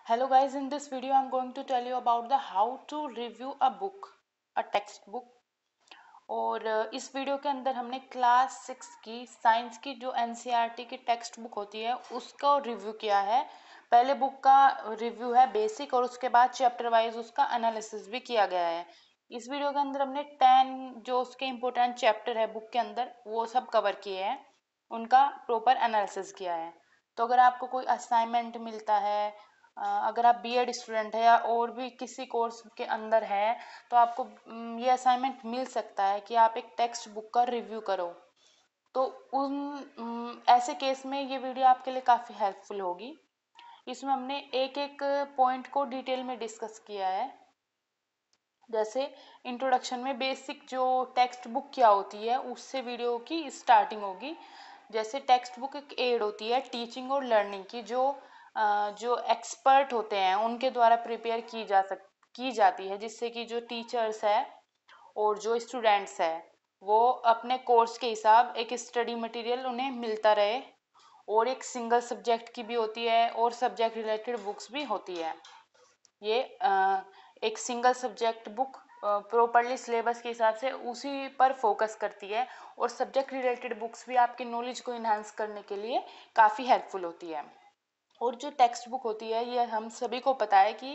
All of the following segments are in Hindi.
Hello guys, in this video I'm going to tell you about the how to review a book, a textbook. और इस वीडियो के अंदर हमने क्लास 6 की साइंस की जो एनसीईआरटी की टेक्स्ट बुक होती है उसका रिव्यू किया है। पहले बुक का रिव्यू है बेसिक और उसके बाद चैप्टर वाइज उसका एनालिसिस भी किया गया है। इस वीडियो के अंदर हमने 10 जो उसके इम्पोर्टेंट चैप्टर है बुक के अंदर वो सब कवर किए हैं, उनका प्रॉपर एनालिसिस किया है। तो अगर आपको कोई असाइनमेंट मिलता है, अगर आप बीएड स्टूडेंट है या और भी किसी कोर्स के अंदर है तो आपको ये असाइनमेंट मिल सकता है कि आप एक टेक्स्ट बुक का रिव्यू करो। तो उन ऐसे केस में ये वीडियो आपके लिए काफ़ी हेल्पफुल होगी। इसमें हमने एक एक पॉइंट को डिटेल में डिस्कस किया है। जैसे इंट्रोडक्शन में बेसिक जो टेक्स्ट बुक क्या होती है उससे वीडियो की स्टार्टिंग होगी। जैसे टेक्स्ट बुक एक एड होती है टीचिंग और लर्निंग की, जो एक्सपर्ट होते हैं उनके द्वारा प्रिपेयर की जाती है, जिससे कि जो टीचर्स है और जो स्टूडेंट्स है वो अपने कोर्स के हिसाब एक स्टडी मटेरियल उन्हें मिलता रहे। और एक सिंगल सब्जेक्ट की भी होती है और सब्जेक्ट रिलेटेड बुक्स भी होती है। ये एक single subject book properly syllabus के हिसाब से उसी पर फोकस करती है और सब्जेक्ट रिलेटेड बुक्स भी आपकी नॉलेज को इन्हांस करने के लिए काफ़ी हेल्पफुल होती है। और जो टेक्स्ट बुक होती है ये हम सभी को पता है कि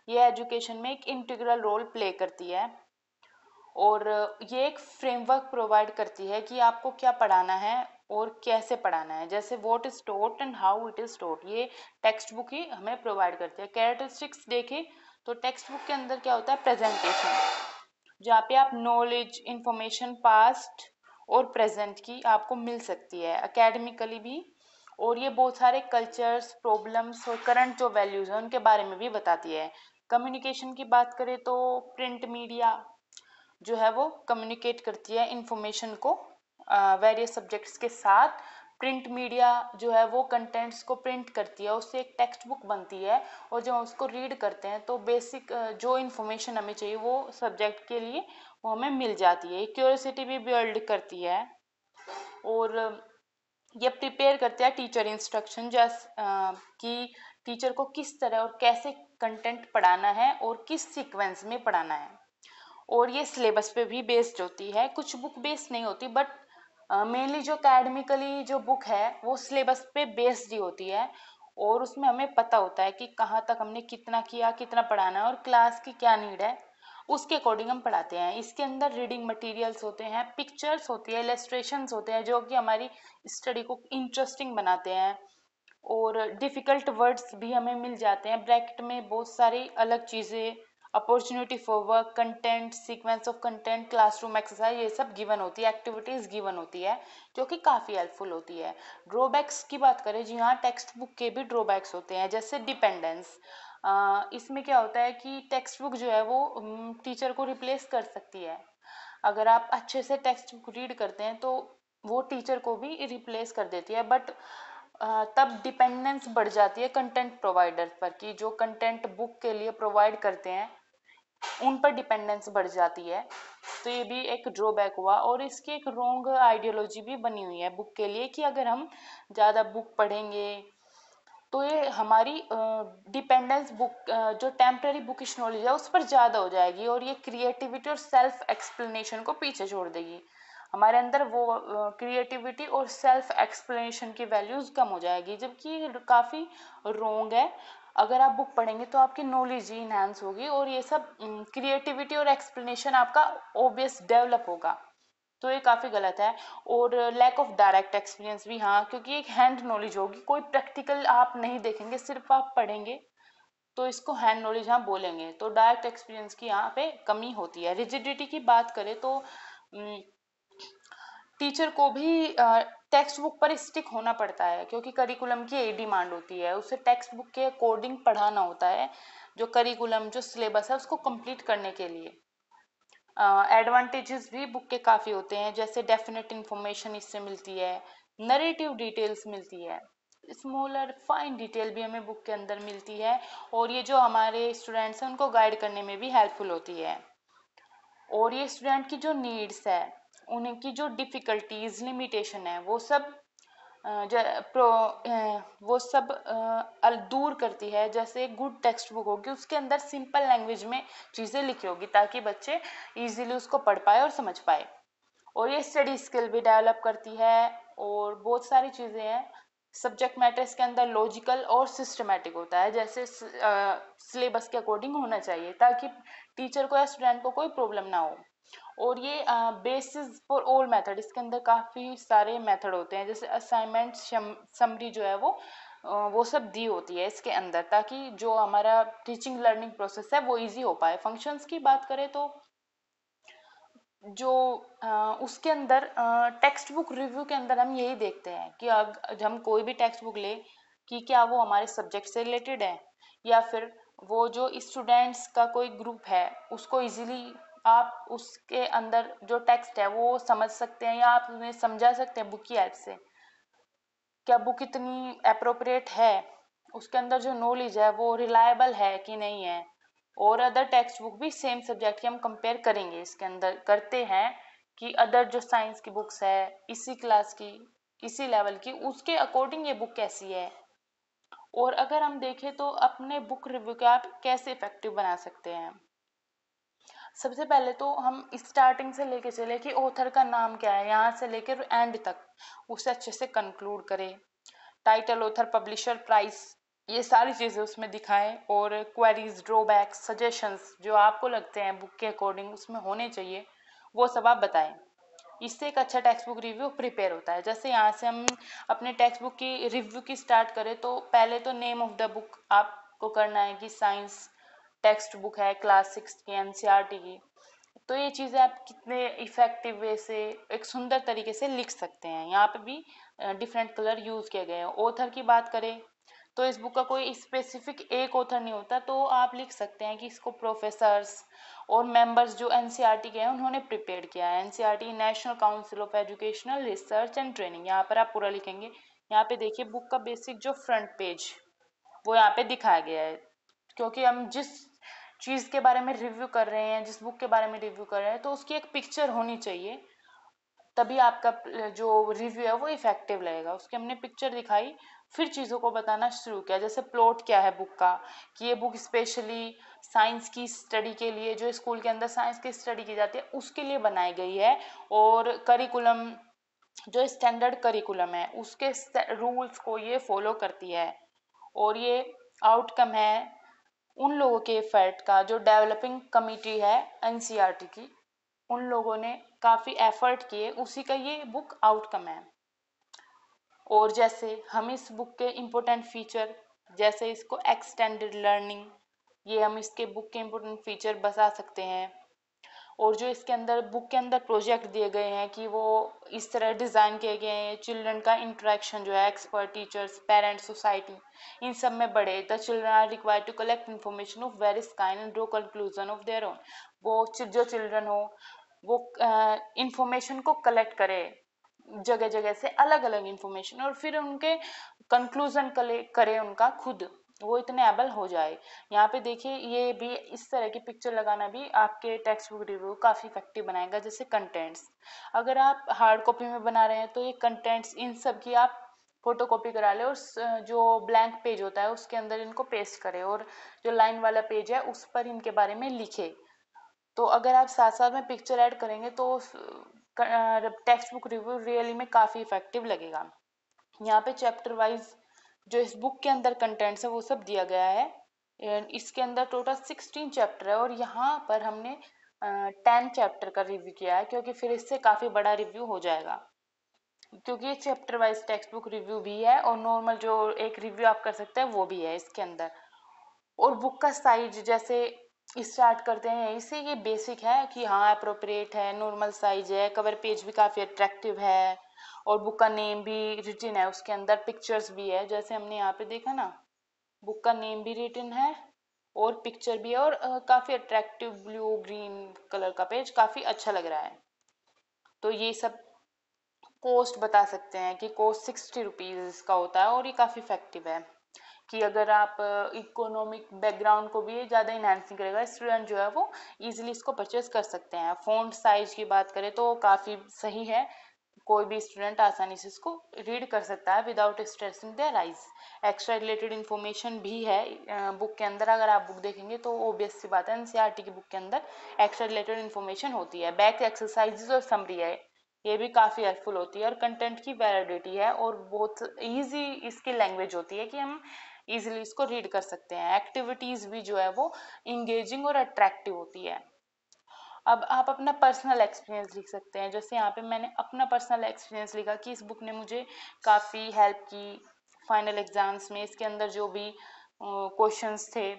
ये एजुकेशन में एक इंटीग्रल रोल प्ले करती है और ये एक फ्रेमवर्क प्रोवाइड करती है कि आपको क्या पढ़ाना है और कैसे पढ़ाना है। जैसे what is taught and how it is taught, ये टेक्स्ट बुक ही हमें प्रोवाइड करती है। कैरेक्टरिस्टिक्स देखें तो टेक्स्ट बुक के अंदर क्या होता है, प्रेजेंटेशन, जहाँ पे आप नॉलेज इंफॉर्मेशन पास्ट और प्रेजेंट की आपको मिल सकती है एकेडमिकली भी। और ये बहुत सारे कल्चर्स प्रॉब्लम्स और करंट जो वैल्यूज हैं उनके बारे में भी बताती है। कम्युनिकेशन की बात करें तो प्रिंट मीडिया जो है वो कम्युनिकेट करती है इंफॉर्मेशन को वेरियस सब्जेक्ट्स के साथ। प्रिंट मीडिया जो है वो कंटेंट्स को प्रिंट करती है, उससे एक टेक्स्ट बुक बनती है और जब हम उसको रीड करते हैं तो बेसिक जो इन्फॉर्मेशन हमें चाहिए वो सब्जेक्ट के लिए वो हमें मिल जाती है। क्यूरियोसिटी भी बिल्ड करती है और ये प्रिपेयर करते हैं टीचर इंस्ट्रक्शन जैस कि टीचर को किस तरह और कैसे कंटेंट पढ़ाना है और किस सीक्वेंस में पढ़ाना है। और ये सिलेबस पे भी बेस्ड होती है, कुछ बुक बेस्ड नहीं होती बट मेनली जो अकेडमिकली जो बुक है वो सिलेबस पे बेस्ड ही होती है। और उसमें हमें पता होता है कि कहाँ तक हमने कितना किया, कितना पढ़ाना है और क्लास की क्या नीड है, उसके अकॉर्डिंग हम पढ़ाते हैं। इसके अंदर रीडिंग मटेरियल्स होते हैं, पिक्चर्स होती है, इलस्ट्रेशंस होते हैं जो कि हमारी स्टडी को इंटरेस्टिंग बनाते हैं। और डिफ़िकल्ट वर्ड्स भी हमें मिल जाते हैं ब्रैकेट में, बहुत सारी अलग चीज़ें, opportunity for work, content, sequence of content, classroom exercise, ये सब गिवन होती है, एक्टिविटीज़ गिवन होती है जो कि काफ़ी हेल्पफुल होती है। ड्रॉबैक्स की बात करें जी हाँ, टेक्स्ट बुक के भी ड्रॉबैक्स होते हैं जैसे डिपेंडेंस। इसमें क्या होता है कि टेक्स्ट बुक जो है वो टीचर को रिप्लेस कर सकती है। अगर आप अच्छे से टेक्स्ट बुक रीड करते हैं तो वो टीचर को भी रिप्लेस कर देती है, बट तब डिपेंडेंस बढ़ जाती है कंटेंट प्रोवाइडर पर कि जो कंटेंट बुक के लिए प्रोवाइड करते हैं उन पर डिपेंडेंस बढ़ जाती है। तो ये भी एक ड्रॉबैक हुआ। और इसकी एक रॉन्ग आइडियोलॉजी भी बनी हुई है बुक के लिए कि अगर हम ज़्यादा बुक पढ़ेंगे तो ये हमारी डिपेंडेंस बुक जो टेम्पररी बुकिश नॉलेज है उस पर ज़्यादा हो जाएगी और ये क्रिएटिविटी और सेल्फ एक्सप्लेनेशन को पीछे छोड़ देगी। हमारे अंदर वो क्रिएटिविटी और सेल्फ एक्सप्लेनेशन की वैल्यूज़ कम हो जाएगी, जबकि ये काफ़ी रॉन्ग है। अगर आप बुक पढ़ेंगे तो आपकी नॉलेज ही इन्हांस होगी और ये सब क्रिएटिविटी और एक्सप्लेनेशन आपका ऑब्वियस डेवलप होगा। तो ये काफ़ी गलत है। और लैक ऑफ डायरेक्ट एक्सपीरियंस भी, हाँ, क्योंकि एक हैंड नॉलेज होगी, कोई प्रैक्टिकल आप नहीं देखेंगे, सिर्फ आप पढ़ेंगे तो इसको हैंड नॉलेज हम बोलेंगे। तो डायरेक्ट एक्सपीरियंस की यहाँ पे कमी होती है। रिजिडिटी की बात करें तो टीचर को भी टेक्स्ट बुक पर स्टिक होना पड़ता है क्योंकि करिकुलम की यही डिमांड होती है, उसे टेक्स्ट बुक के अकॉर्डिंग पढ़ाना होता है, जो करिकुलम जो सिलेबस है उसको कंप्लीट करने के लिए। एडवांटेजेस भी बुक के काफ़ी होते हैं, जैसे डेफिनेट इंफॉर्मेशन इससे मिलती है, नरेटिव डिटेल्स मिलती है, स्मॉलर फाइन डिटेल भी हमें बुक के अंदर मिलती है और ये जो हमारे स्टूडेंट्स हैं उनको गाइड करने में भी हेल्पफुल होती है। और ये स्टूडेंट की जो नीड्स है, उनकी जो डिफ़िकल्टीज लिमिटेशन है वो सब वो सब दूर करती है। जैसे एक गुड टेक्स्ट बुक होगी, उसके अंदर सिंपल लैंग्वेज में चीज़ें लिखी होगी ताकि बच्चे इजीली उसको पढ़ पाए और समझ पाए। और ये स्टडी स्किल भी डेवलप करती है और बहुत सारी चीज़ें हैं। सब्जेक्ट मैटर इसके अंदर लॉजिकल और सिस्टमेटिक होता है, जैसे सिलेबस के अकॉर्डिंग होना चाहिए ताकि टीचर को या स्टूडेंट को कोई प्रॉब्लम ना हो। और ये बेसिस फॉर ऑल मेथड, इसके अंदर काफ़ी सारे मेथड होते हैं, जैसे असाइनमेंट, समरी जो है वो सब दी होती है इसके अंदर, ताकि जो हमारा टीचिंग लर्निंग प्रोसेस है वो इजी हो पाए। फंक्शंस की बात करें तो जो उसके अंदर टेक्स्ट बुक रिव्यू के अंदर हम यही देखते हैं कि हम कोई भी टेक्स्ट बुक ले कि क्या वो हमारे सब्जेक्ट से रिलेटेड है, या फिर वो जो स्टूडेंट्स का कोई ग्रुप है उसको इजीली आप उसके अंदर जो टेक्स्ट है वो समझ सकते हैं या आप उन्हें समझा सकते हैं बुक की हेल्प से। क्या बुक इतनी अप्रोप्रिएट है, उसके अंदर जो नॉलेज है वो रिलायबल है कि नहीं है। और अदर टेक्स्ट बुक भी सेम सब्जेक्ट की हम कंपेयर करेंगे, इसके अंदर करते हैं कि अदर जो साइंस की बुक्स है इसी क्लास की, इसी लेवल की, उसके अकॉर्डिंग ये बुक कैसी है। और अगर हम देखें तो अपने बुक रिव्यू को आप कैसे इफेक्टिव बना सकते हैं। सबसे पहले तो हम स्टार्टिंग से लेके चले कि ऑथर का नाम क्या है, यहाँ से लेकर एंड तक उसे अच्छे से कंक्लूड करें। टाइटल, ऑथर, पब्लिशर, प्राइस, ये सारी चीज़ें उसमें दिखाएं। और क्वेरीज, ड्रॉबैक्स, सजेशंस जो आपको लगते हैं बुक के अकॉर्डिंग उसमें होने चाहिए, वो सब आप बताएं। इससे एक अच्छा टेक्स्ट बुक रिव्यू प्रिपेयर होता है। जैसे यहाँ से हम अपने टेक्स्ट बुक की रिव्यू की स्टार्ट करें तो पहले तो नेम ऑफ द बुक आपको करना है कि साइंस टेक्स्ट बुक है क्लास 6 की, एनसीईआरटी की। तो ये चीज़ें आप कितने इफेक्टिव वे से एक सुंदर तरीके से लिख सकते हैं। यहाँ पे भी डिफरेंट कलर यूज़ किए गए हैं। ऑथर की बात करें तो इस बुक का कोई स्पेसिफिक एक ऑथर नहीं होता, तो आप लिख सकते हैं कि इसको प्रोफेसर्स और मेंबर्स जो एनसीईआरटी के हैं उन्होंने प्रिपेयर किया है। NCERT national council of educational research and training, यहाँ पर आप पूरा लिखेंगे। यहाँ पे देखिए बुक का बेसिक जो फ्रंट पेज वो यहाँ पे दिखाया गया है, क्योंकि हम जिस चीज़ के बारे में रिव्यू कर रहे हैं, जिस बुक के बारे में रिव्यू कर रहे हैं, तो उसकी एक पिक्चर होनी चाहिए, तभी आपका जो रिव्यू है वो इफेक्टिव लगेगा। उसकी हमने पिक्चर दिखाई, फिर चीज़ों को बताना शुरू किया। जैसे प्लॉट क्या है बुक का, कि ये बुक स्पेशली साइंस की स्टडी के लिए, जो स्कूल के अंदर साइंस की स्टडी की जाती है उसके लिए बनाई गई है। और करिकुलम, जो स्टैंडर्ड करिकुलम है उसके रूल्स को ये फॉलो करती है। और ये आउटकम है उन लोगों के एफर्ट का, जो डेवलपिंग कमिटी है एनसीईआरटी की, उन लोगों ने काफ़ी एफर्ट किए, उसी का ये बुक आउटकम है। और जैसे हम इस बुक के इम्पोर्टेंट फीचर, जैसे इसको एक्सटेंडेड लर्निंग, ये हम इसके बुक के इम्पोर्टेंट फीचर बता सकते हैं। और जो इसके अंदर बुक के अंदर प्रोजेक्ट दिए गए हैं कि वो इस तरह डिज़ाइन किए गए हैं, चिल्ड्रन का इंटरेक्शन जो है एक्सपर्ट, टीचर्स, पेरेंट्स, सोसाइटी, इन सब में बढ़े। The children are required to collect information of various kind and draw conclusion of their own. वो जो चिल्ड्रन हो वो इंफॉर्मेशन को कलेक्ट करे जगह जगह से, अलग अलग इंफॉर्मेशन, और फिर उनके कंक्लूजन करे उनका खुद, वो इतने एबल हो जाए। यहाँ पे देखिए ये भी, इस तरह की पिक्चर लगाना भी आपके टेक्स्ट बुक रिव्यू काफ़ी इफेक्टिव बनाएगा। जैसे कंटेंट्स, अगर आप हार्ड कॉपी में बना रहे हैं तो ये कंटेंट्स इन सब की आप फोटो कॉपी करा ले और जो ब्लैंक पेज होता है उसके अंदर इनको पेस्ट करें, और जो लाइन वाला पेज है उस पर इनके बारे में लिखे। तो अगर आप साथ साथ में पिक्चर ऐड करेंगे तो टेक्स्ट बुक रिव्यू रियली में काफ़ी इफेक्टिव लगेगा। यहाँ पे चैप्टर वाइज जो इस बुक के अंदर कंटेंट्स है वो सब दिया गया है। इसके अंदर टोटल 16 चैप्टर है और यहाँ पर हमने 10 चैप्टर का रिव्यू किया है, क्योंकि फिर इससे काफ़ी बड़ा रिव्यू हो जाएगा। क्योंकि ये chapter wise text book review भी है और नॉर्मल जो एक रिव्यू आप कर सकते हैं वो भी है इसके अंदर। और बुक का साइज जैसे स्टार्ट करते हैं यहीं से, ये बेसिक है कि हाँ अप्रोप्रिएट है, नॉर्मल साइज है, कवर पेज भी काफ़ी अट्रैक्टिव है, और बुक का नेम भी रिटन है उसके अंदर, पिक्चर्स भी है। जैसे हमने यहाँ पे देखा ना, बुक का नेम भी रिटन है और पिक्चर भी है, और काफ़ी अट्रैक्टिव ब्लू ग्रीन कलर का पेज काफ़ी अच्छा लग रहा है। तो ये सब कॉस्ट बता सकते हैं कि कॉस्ट 60 रुपीज़ इसका होता है, और ये काफ़ी इफेक्टिव है कि अगर आप इकोनॉमिक बैकग्राउंड को भी ज़्यादा इन्हांस नहीं करेगा, स्टूडेंट जो है वो इजीली इसको परचेज कर सकते हैं। फ़ॉन्ट साइज की बात करें तो काफ़ी सही है, कोई भी स्टूडेंट आसानी से इसको रीड कर सकता है without stressing their eyes. Extra related information भी है बुक के अंदर। अगर आप बुक देखेंगे तो ऑब्वियस सी बात है एनसीईआरटी की बुक के अंदर एक्स्ट्रा रिलेटेड इन्फॉर्मेशन होती है। बैक एक्सरसाइजेज और समरी है, ये भी काफ़ी हेल्पफुल होती है। और कंटेंट की वैलिडिटी है और बहुत ईजी इसकी लैंग्वेज होती है कि हम ईजिली इसको रीड कर सकते हैं। एक्टिविटीज़ भी जो है वो इंगेजिंग और अट्रैक्टिव होती है। अब आप अपना पर्सनल एक्सपीरियंस लिख सकते हैं। जैसे यहाँ पे मैंने अपना पर्सनल एक्सपीरियंस लिखा कि इस बुक ने मुझे काफ़ी हेल्प की फाइनल एग्जाम्स में। इसके अंदर जो भी क्वेश्चंस थे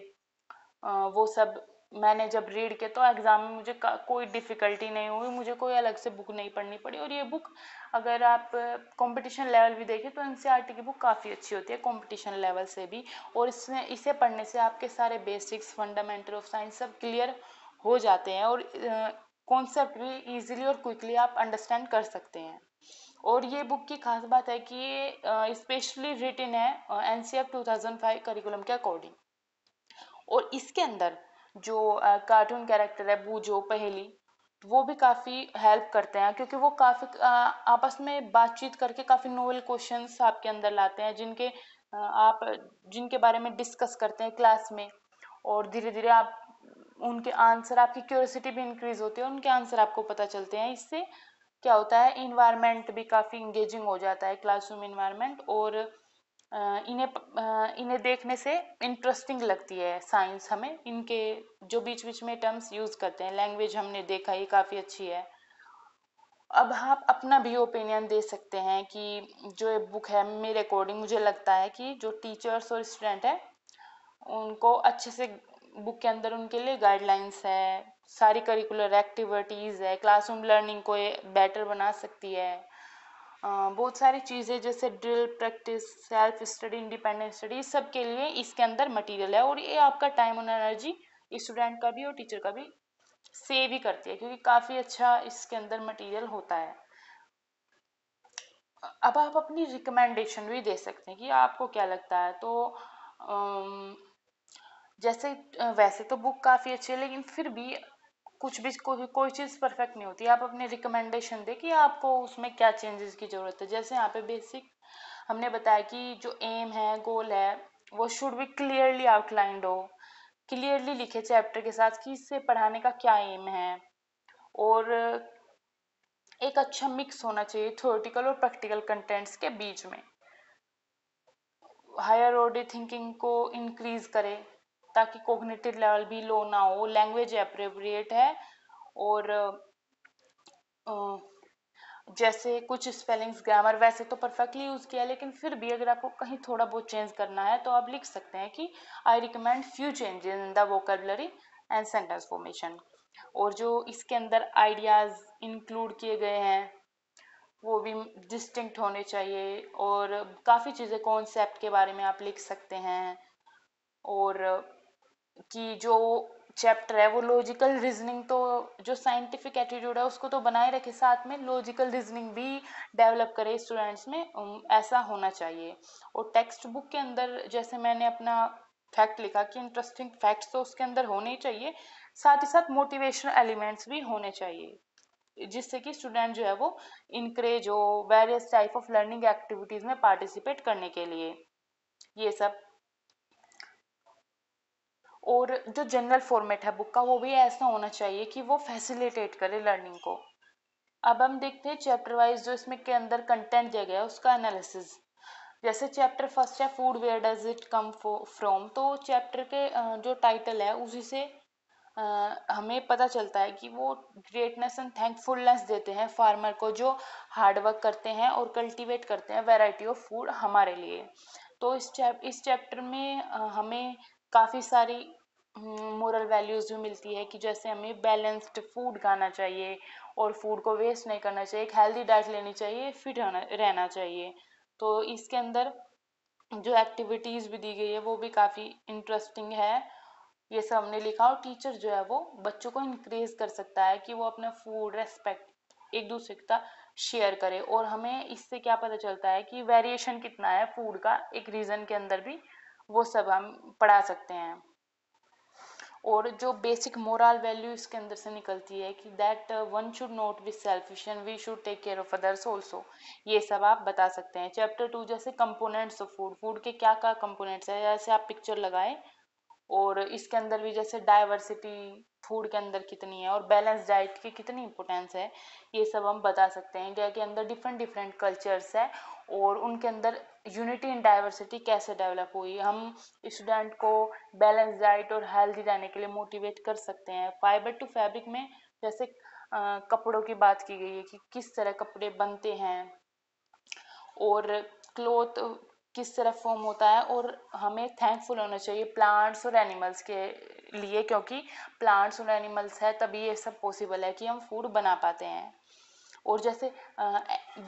वो सब मैंने जब रीड किया तो एग्ज़ाम में मुझे कोई डिफ़िकल्टी नहीं हुई, मुझे कोई अलग से बुक नहीं पढ़नी पड़ी। और ये बुक अगर आप कंपटीशन लेवल भी देखें तो एनसीईआरटी की बुक काफ़ी अच्छी होती है कंपटीशन लेवल से भी। और इसे पढ़ने से आपके सारे बेसिक्स फंडामेंटल ऑफ साइंस सब क्लियर हो जाते हैं और कॉन्सेप्ट भी इजीली और क्विकली आप अंडरस्टैंड कर सकते हैं। और ये बुक की खास बात है कि ये स्पेशली रिटन है एनसीईआरटी 2005 करिकुलम के अकॉर्डिंग। और इसके अंदर जो कार्टून कैरेक्टर है बूजो पहेली, वो भी काफ़ी हेल्प करते हैं क्योंकि वो काफ़ी आपस में बातचीत करके काफ़ी नोवेल क्वेश्चंस आपके अंदर लाते हैं आप जिनके बारे में डिस्कस करते हैं क्लास में। और धीरे धीरे आप उनके आंसर, आपकी क्यूरियोसिटी भी इंक्रीज होती है, उनके आंसर आपको पता चलते हैं। इससे क्या होता है, इन्वायरमेंट भी काफ़ी इंगेजिंग हो जाता है क्लासरूम इन्वायरमेंट। और इन्हें देखने से इंटरेस्टिंग लगती है साइंस हमें। इनके जो बीच बीच में टर्म्स यूज़ करते हैं, लैंग्वेज हमने देखा ये काफ़ी अच्छी है। अब आप अपना भी ओपिनियन दे सकते हैं कि जो ये बुक है मेरे अकॉर्डिंग मुझे लगता है कि जो टीचर्स और स्टूडेंट है उनको अच्छे से बुक के अंदर उनके लिए गाइडलाइंस है, सारी करिकुलर एक्टिविटीज़ है, क्लासरूम लर्निंग को ये बेटर बना सकती है। बहुत सारी चीज़ें जैसे drill practice, self study, independent study, सब के लिए इसके अंदर मटेरियल है। और ये आपका टाइम और एनर्जी स्टूडेंट का भी और टीचर का भी सेव ही करती है क्योंकि काफ़ी अच्छा इसके अंदर मटेरियल होता है। अब आप अपनी रिकमेंडेशन भी दे सकते हैं कि आपको क्या लगता है। तो जैसे वैसे तो बुक काफ़ी अच्छी है लेकिन फिर भी कुछ भी कोई चीज़ परफेक्ट नहीं होती। आप अपने रिकमेंडेशन दें कि आपको उसमें क्या चेंजेस की ज़रूरत है। जैसे यहाँ पे बेसिक हमने बताया कि जो एम है, गोल है, वो शुड बी क्लियरली आउटलाइंड हो, क्लियरली लिखे चैप्टर के साथ कि इससे पढ़ाने का क्या एम है। और एक अच्छा मिक्स होना चाहिए थ्योरेटिकल और प्रैक्टिकल कंटेंट्स के बीच में। हायर ऑर्डर थिंकिंग को इंक्रीज करे ताकि कोग्निटिव लेवल भी लो ना हो। लैंग्वेज अप्रोप्रिएट है और जैसे कुछ स्पेलिंग्स ग्रामर वैसे तो परफेक्टली यूज़ किया है लेकिन फिर भी अगर आपको कहीं थोड़ा बहुत चेंज करना है तो आप लिख सकते हैं कि I recommend few changes in the vocabulary and sentence formation. और जो इसके अंदर आइडियाज़ इंक्लूड किए गए हैं वो भी डिस्टिंक्ट होने चाहिए। और काफ़ी चीज़ें कॉन्सेप्ट के बारे में आप लिख सकते हैं। और कि जो चैप्टर है वो लॉजिकल रीजनिंग, तो जो साइंटिफिक एटीट्यूड है उसको तो बनाए रखे, साथ में लॉजिकल रीजनिंग भी डेवलप करे स्टूडेंट्स में, ऐसा होना चाहिए। और टेक्स्ट बुक के अंदर जैसे मैंने अपना फैक्ट लिखा कि इंटरेस्टिंग फैक्ट्स तो उसके अंदर होने ही चाहिए, साथ ही साथ मोटिवेशनल एलिमेंट्स भी होने चाहिए जिससे कि स्टूडेंट जो है वो इनकरेज हो various type of learning activities में पार्टिसिपेट करने के लिए, ये सब। और जो जनरल फॉर्मेट है बुक का वो भी ऐसा होना चाहिए कि वो फैसिलिटेट करे लर्निंग को। अब हम देखते हैं चैप्टर वाइज जो इसमें के अंदर कंटेंट दिया गया है उसका एनालिसिस। जैसे चैप्टर फर्स्ट है food where does it come from, तो चैप्टर के जो टाइटल है उसी से हमें पता चलता है कि वो ग्रेटनेस एंड थैंकफुलनेस देते हैं फार्मर को जो हार्डवर्क करते हैं और कल्टीवेट करते हैं वैरायटी ऑफ फूड हमारे लिए। तो इस चैप्टर में हमें काफ़ी सारी मोरल वैल्यूज़ भी मिलती है कि जैसे हमें बैलेंस्ड फूड खाना चाहिए और फूड को वेस्ट नहीं करना चाहिए, एक हेल्दी डाइट लेनी चाहिए, फिट रहना चाहिए। तो इसके अंदर जो एक्टिविटीज़ भी दी गई है वो भी काफ़ी इंटरेस्टिंग है। ये सब हमने लिखा। और टीचर जो है वो बच्चों को इंक्रेज कर सकता है कि वो अपना फूड रेस्पेक्ट एक दूसरे के साथ शेयर करे। और हमें इससे क्या पता चलता है कि वेरिएशन कितना है फूड का एक रीजन के अंदर भी, वो सब हम पढ़ा सकते हैं। और जो बेसिक मोरल वैल्यू इसके अंदर से निकलती है कि that one should not be selfish and we should take care of others also, ये सब आप बता सकते हैं। चैप्टर 2 जैसे कंपोनेंट्स ऑफ फूड, फूड के क्या क्या कंपोनेंट्स है, जैसे आप पिक्चर लगाएं और इसके अंदर भी जैसे डाइवर्सिटी फूड के अंदर कितनी है और बैलेंस डाइट की कितनी इंपॉर्टेंस है, ये सब हम बता सकते हैं। इंडिया के अंदर डिफरेंट डिफरेंट कल्चर्स है और उनके अंदर यूनिटी इन डाइवर्सिटी कैसे डेवलप हुई, हम स्टूडेंट को बैलेंस डाइट और हेल्दी रहने के लिए मोटिवेट कर सकते हैं। फाइबर टू फैब्रिक में जैसे कपड़ों की बात की गई है कि किस तरह कपड़े बनते हैं और क्लोथ किस तरह फॉर्म होता है, और हमें थैंकफुल होना चाहिए प्लांट्स और एनिमल्स के लिए, क्योंकि प्लांट्स और एनिमल्स है तभी ये सब पॉसिबल है कि हम फूड बना पाते हैं। और जैसे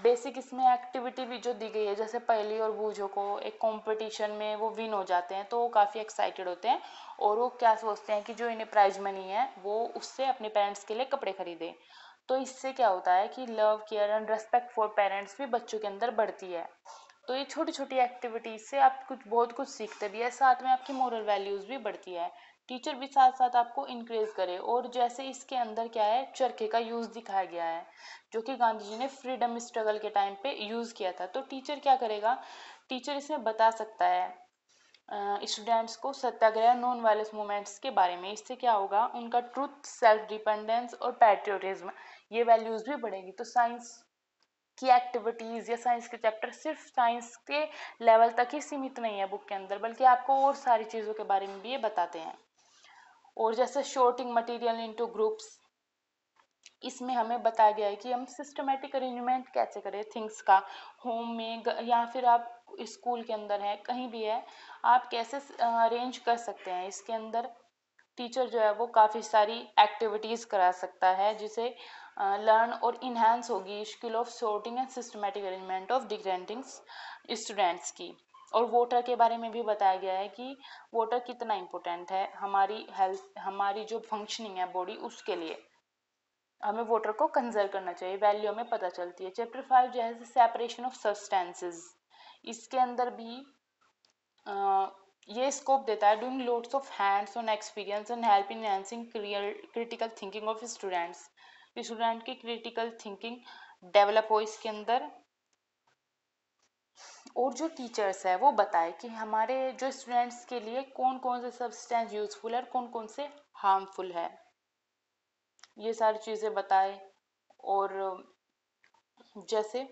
बेसिक इसमें एक्टिविटी भी जो दी गई है, जैसे पहली और बूझो को एक कंपटीशन में वो विन हो जाते हैं तो वो काफ़ी एक्साइटेड होते हैं और वो क्या सोचते हैं कि जो इन्हें प्राइज मनी है वो उससे अपने पेरेंट्स के लिए कपड़े खरीदें। तो इससे क्या होता है कि love care and respect for parents भी बच्चों के अंदर बढ़ती है। तो ये छोटी छोटी एक्टिविटीज से आप कुछ बहुत कुछ सीखते भी है, साथ में आपकी मोरल वैल्यूज भी बढ़ती है। टीचर भी साथ साथ आपको इंकरेज करे। और जैसे इसके अंदर क्या है, चरखे का यूज दिखाया गया है जो कि गांधी जी ने फ्रीडम स्ट्रगल के टाइम पे यूज किया था। तो टीचर क्या करेगा, टीचर इसमें बता सकता है स्टूडेंट्स को सत्याग्रह नॉन वायलेंस मूवमेंट्स के बारे में। इससे क्या होगा, उनका ट्रुथ, सेल्फ डिपेंडेंस और पैट्रियोटिज्म ये वैल्यूज भी बढ़ेगी। तो साइंस की एक्टिविटीज या साइंस के चैप्टर सिर्फ साइंस के लेवल तक ही सीमित नहीं है बुक के अंदर, बल्कि आपको और सारी चीज़ों के बारे में भी ये बताते हैं। और जैसे शॉर्टिंग मटेरियल इनटू ग्रुप्स, इसमें हमें बताया गया है कि हम सिस्टमेटिक अरेंजमेंट कैसे करें थिंग्स का, होम में या फिर आप स्कूल के अंदर है कहीं भी है, आप कैसे अरेंज कर सकते हैं। इसके अंदर टीचर जो है वो काफ़ी सारी एक्टिविटीज़ करा सकता है जिसे लर्न और इन्हांस होगी skill of sorting and systematic arrangement of different students की। और वाटर के बारे में भी बताया गया है कि वाटर कितना इम्पोर्टेंट है हमारी हेल्थ, हमारी जो फंक्शनिंग है बॉडी उसके लिए, हमें वाटर को कंजर्व करना चाहिए, वैल्यू हमें पता चलती है। चैप्टर 5 जो है सेपरेशन ऑफ सब्सटेंसेस, इसके अंदर भी ये स्कोप देता है doing loads of hands on experience and help in enhancing critical thinking of students, student की क्रिटिकल थिंकिंग डेवलप हो इसके अंदर। और जो टीचर्स है वो बताए कि हमारे जो स्टूडेंट्स के लिए कौन कौन से सब्सटेंस यूजफुल है और कौन कौन से हार्मफुल है, ये सारी चीज़ें बताए। और जैसे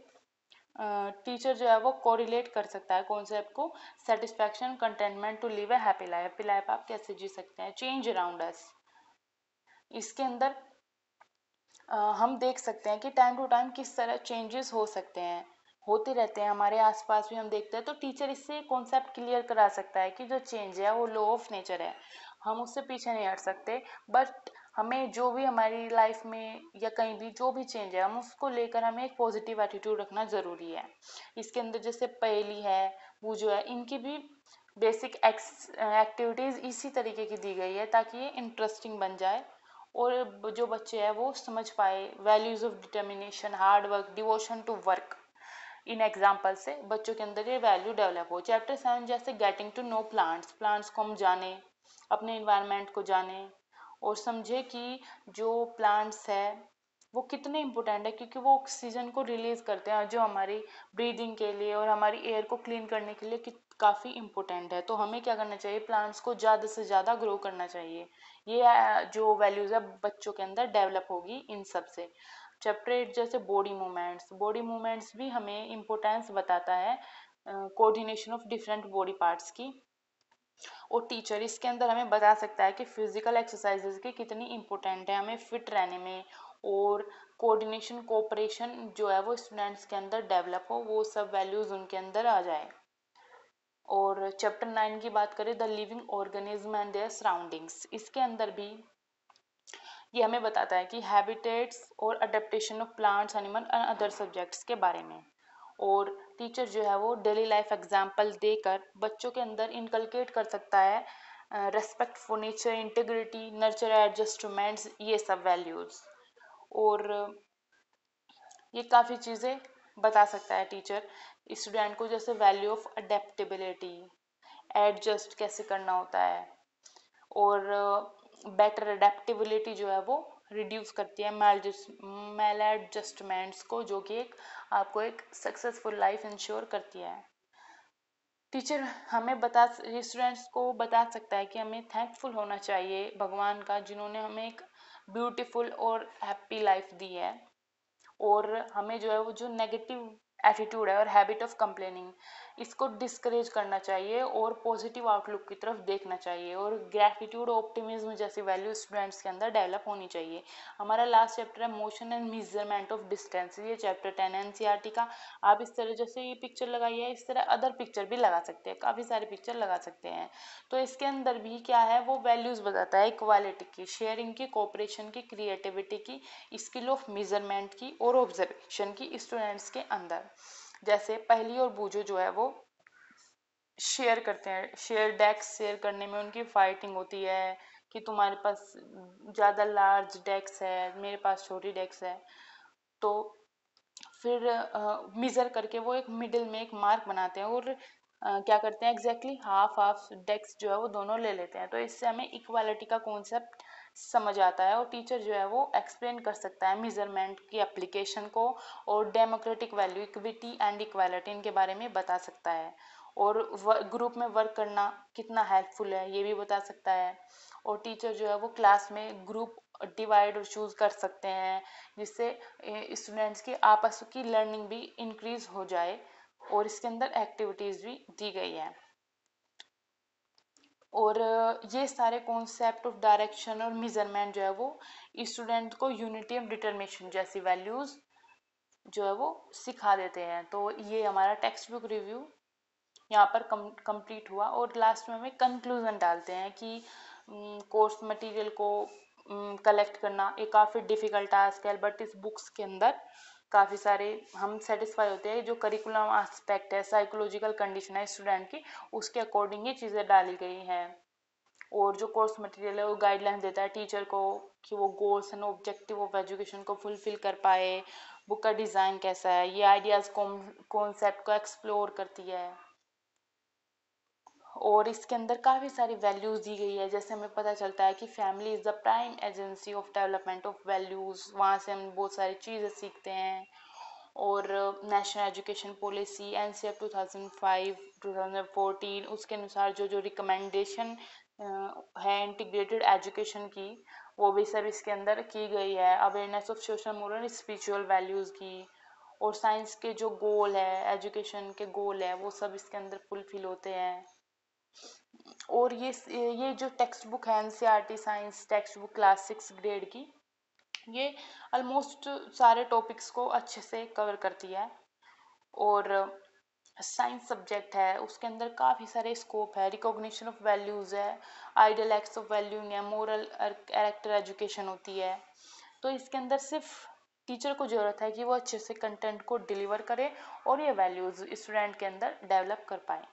टीचर जो है वो कोरिलेट कर सकता है कॉन्सेप्ट को, satisfaction, contentment to live a happy life, happy life आप कैसे जी सकते हैं, चेंज अराउंड अस। इसके अंदर हम देख सकते हैं कि टाइम टू टाइम किस तरह चेंजेस हो सकते हैं, होते रहते हैं हमारे आसपास भी हम देखते हैं। तो टीचर इससे कॉन्सेप्ट क्लियर करा सकता है कि जो चेंज है वो लॉ ऑफ नेचर है, हम उससे पीछे नहीं हट सकते। बट हमें जो भी हमारी लाइफ में या कहीं भी जो भी चेंज है हम उसको लेकर हमें एक पॉजिटिव एटीट्यूड रखना ज़रूरी है। इसके अंदर जैसे पहेली है, वो जो है, इनकी भी बेसिक एक्टिविटीज़ इसी तरीके की दी गई है ताकि ये इंटरेस्टिंग बन जाए और जो बच्चे हैं वो समझ पाए values of determination, hard work, devotion to work. इन एग्जाम्पल से बच्चों के अंदर ये वैल्यू डेवलप हो। चैप्टर 7 जैसे getting to know plants, plants को हम जाने, अपने इन्वायरमेंट को जाने और समझे कि जो प्लांट्स है वो कितने इम्पोर्टेंट है, क्योंकि वो ऑक्सीजन को रिलीज करते हैं जो हमारी ब्रीदिंग के लिए और हमारी एयर को क्लीन करने के लिए काफ़ी इम्पोर्टेंट है। तो हमें क्या करना चाहिए, प्लांट्स को ज़्यादा से ज़्यादा ग्रो करना चाहिए। ये जो वैल्यूज़ है बच्चों के अंदर डेवलप होगी इन सब से। चैप्टर 8 जैसे बॉडी मूवमेंट्स, बॉडी मूवमेंट्स भी हमें इम्पोर्टेंस बताता है coordination of different body parts की। और टीचर इसके अंदर हमें बता सकता है कि फिजिकल एक्सरसाइजेज की कितनी इम्पोर्टेंट है हमें फिट रहने में, और कोऑर्डिनेशन, कोऑपरेशन जो है वो स्टूडेंट्स के अंदर डेवलप हो, वो सब वैल्यूज़ उनके अंदर आ जाए। और चैप्टर 9 की बात करें the living organism and there surroundings, इसके अंदर भी ये हमें बताता है कि हैबिटेट्स और adaptation of plants, animal and other subjects के बारे में। और टीचर जो है वो डेली लाइफ एग्जाम्पल देकर बच्चों के अंदर इनकलकेट कर सकता है respect for nature, integrity, nurture adjustments, ये सब वैल्यूज़। और ये काफ़ी चीज़ें बता सकता है टीचर स्टूडेंट को, जैसे वैल्यू ऑफ अडेप्टेबिलिटी, एडजस्ट कैसे करना होता है, और बेटर अडेप्टेबिलिटी जो है वो रिड्यूस करती है मेल एडजस्टमेंट्स को, जो कि एक आपको एक सक्सेसफुल लाइफ इंश्योर करती है। टीचर हमें स्टूडेंट्स को बता सकता है कि हमें थैंकफुल होना चाहिए भगवान का, जिन्होंने हमें एक ब्यूटीफुल और हैप्पी लाइफ दी है। और हमें जो है वो जो नेगेटिव एटीट्यूड है और हैबिट ऑफ कंप्लेनिंग, इसको डिस्करेज करना चाहिए और पॉजिटिव आउटलुक की तरफ देखना चाहिए। और ग्रेटिट्यूड ऑप्टिमिज्म जैसी वैल्यू स्टूडेंट्स के अंदर डेवलप होनी चाहिए। हमारा लास्ट चैप्टर है motion and measurement of distance, ये चैप्टर 10 एनसीईआरटी का। आप इस तरह जैसे ये पिक्चर लगाई है, इस तरह अदर पिक्चर भी लगा सकते हैं, काफ़ी सारे पिक्चर लगा सकते हैं। तो इसके अंदर भी क्या है, वो वैल्यूज़ बताता है इक्वालिटी की, शेयरिंग की, कोऑपरेशन की, क्रिएटिविटी की, स्किल ऑफ मेजरमेंट की और ऑब्जर्वेशन की स्टूडेंट्स के अंदर। जैसे पहली और बूझो जो है वो शेयर करते हैं, शेयर डेस्क शेयर करने में उनकी फाइटिंग होती है कि तुम्हारे पास ज़्यादा लार्ज डेस्क है, मेरे पास छोटी डेस्क है। तो फिर मेज़र करके वो एक मिडिल में एक मार्क बनाते हैं और क्या करते हैं, एग्जैक्टली हाफ हाफ डेस्क जो है वो दोनों ले लेते हैं। तो इससे हमें इक्वालिटी का कॉन्सेप्ट समझ आता है और टीचर जो है वो एक्सप्लेन कर सकता है मेजरमेंट की एप्लीकेशन को, और democratic value, equity and equality, इनके बारे में बता सकता है। और ग्रुप में वर्क करना कितना हेल्पफुल है ये भी बता सकता है। और टीचर जो है वो क्लास में ग्रुप डिवाइड और चूज कर सकते हैं, जिससे स्टूडेंट्स की आपस की लर्निंग भी इंक्रीज हो जाए। और इसके अंदर एक्टिविटीज भी दी गई है। और ये सारे कॉन्सेप्ट ऑफ डायरेक्शन और मेजरमेंट जो है वो स्टूडेंट को यूनिटी ऑफ डिटर्मिनेशन जैसी वैल्यूज जो है वो सिखा देते हैं। तो ये हमारा टेक्स्ट बुक रिव्यू यहाँ पर कंप्लीट हुआ। और लास्ट में हमें कंक्लूजन डालते हैं कि कोर्स मटेरियल को कलेक्ट करना एक काफ़ी डिफ़िकल्ट टास्क है, बट इस बुक्स के अंदर काफ़ी सारे हम सेटिस्फाई होते हैं। जो करिकुलम एस्पेक्ट है, साइकोलॉजिकल कंडीशन है स्टूडेंट की, उसके अकॉर्डिंग ये चीज़ें डाली गई हैं। और जो कोर्स मटेरियल है वो गाइडलाइन देता है टीचर को कि वो goals and objective of education को फुलफिल कर पाए। बुक का डिज़ाइन कैसा है, ये आइडियाज़ कॉन्सेप्ट को एक्सप्लोर करती है। और इसके अंदर काफ़ी सारी वैल्यूज़ दी गई है। जैसे हमें पता चलता है कि family is the prime agency of development of values, वहाँ से हम बहुत सारी चीज़ें सीखते हैं। और नेशनल एजुकेशन पॉलिसी एनसीएफ 2005-2014, उसके अनुसार जो जो रिकमेंडेशन है इंटीग्रेटेड एजुकेशन की, वो भी सब इसके अंदर की गई है। Awareness of social moral spiritual values की, और साइंस के जो गोल है, एजुकेशन के गोल है, वो सब इसके अंदर फुलफिल होते हैं। और ये जो टेक्स्ट बुक है NCERT science text book class 6 grade की, ये ऑलमोस्ट सारे टॉपिक्स को अच्छे से कवर करती है। और साइंस सब्जेक्ट है, उसके अंदर काफ़ी सारे स्कोप है, रिकॉग्निशन ऑफ वैल्यूज़ है, आइडियल एक्ट्स ऑफ वैल्यूइंग है, मोरल कैरेक्टर एजुकेशन होती है। तो इसके अंदर सिर्फ टीचर को ज़रूरत है कि वो अच्छे से कंटेंट को डिलीवर करे और ये वैल्यूज़ स्टूडेंट के अंदर डेवलप कर पाए।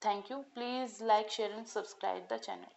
Thank you. Please like, share and subscribe the channel.